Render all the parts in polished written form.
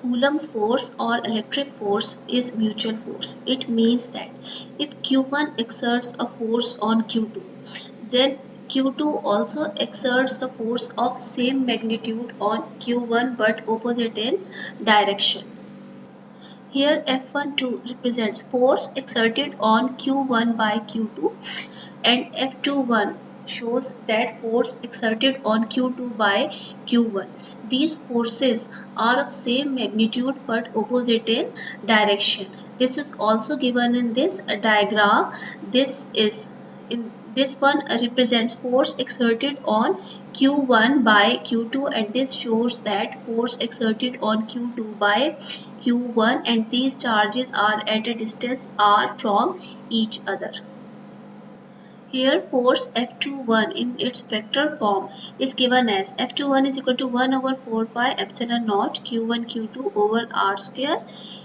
Coulomb's force or electric force is mutual force. It means that if Q1 exerts a force on Q2, then Q2 also exerts the force of same magnitude on Q1 but opposite in direction. Here F12 represents force exerted on Q1 by Q2 and F21 shows that force exerted on Q2 by Q1. These forces are of same magnitude but opposite in direction. This is also given in this diagram. This one represents force exerted on Q1 by Q2 and this shows that force exerted on Q2 by Q1 and these charges are at a distance r from each other. Here force F21 in its vector form is given as F21 is equal to 1 over 4 pi epsilon naught Q1 Q2 over r square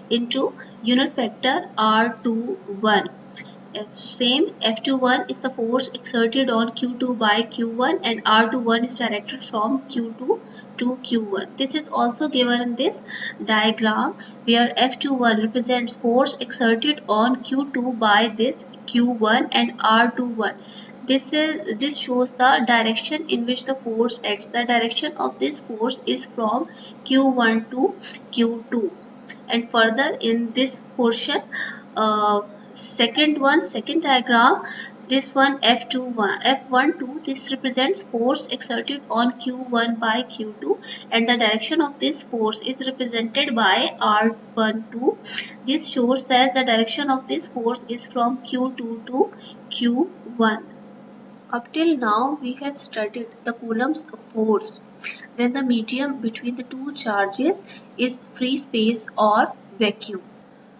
into unit vector R21. Same F21 is the force exerted on Q2 by Q1 and R21 is directed from Q2 to Q1. This is also given in this diagram where F21 represents force exerted on Q2 by this Q1 and R21. This shows the direction in which the force acts. The direction of this force is from Q1 to Q2. And further in this portion, second diagram, this one F12, this represents force exerted on Q1 by Q2 and the direction of this force is represented by R12. This shows that the direction of this force is from Q2 to Q1. Up till now we have studied the Coulomb's force when the medium between the two charges is free space or vacuum.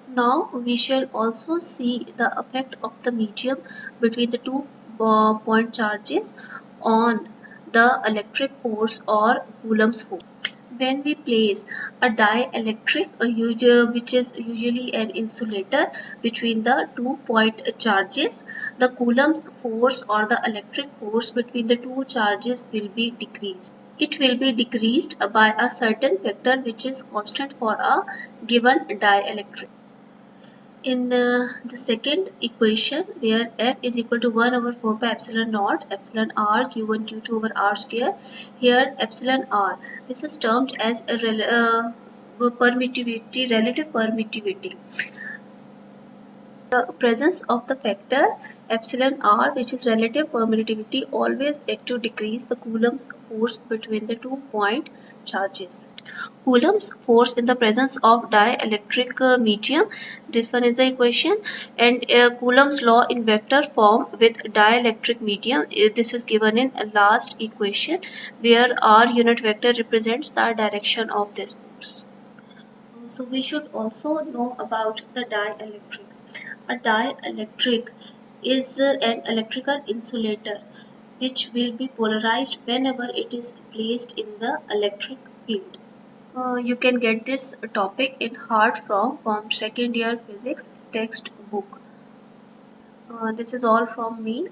Now we shall also see the effect of the medium between the two point charges on the electric force or Coulomb's force. When we place a dielectric, which is usually an insulator between the two point charges, the Coulomb's force or the electric force between the two charges will be decreased. It will be decreased by a certain factor which is constant for a given dielectric. In the second equation where F is equal to 1 over 4 pi epsilon naught epsilon r q1 q2 over r square, here epsilon r, this is termed as a permittivity, relative permittivity. The presence of the factor epsilon r, which is relative permittivity, always act to decrease the Coulomb's force between the two point charges. Coulomb's force in the presence of dielectric medium, this one is the equation, and Coulomb's law in vector form with dielectric medium, this is given in last equation where r unit vector represents the direction of this force. So we should also know about the dielectric. A dielectric is an electrical insulator which will be polarized whenever it is placed in the electric field. You can get this topic in hard form from second year physics textbook. This is all from me.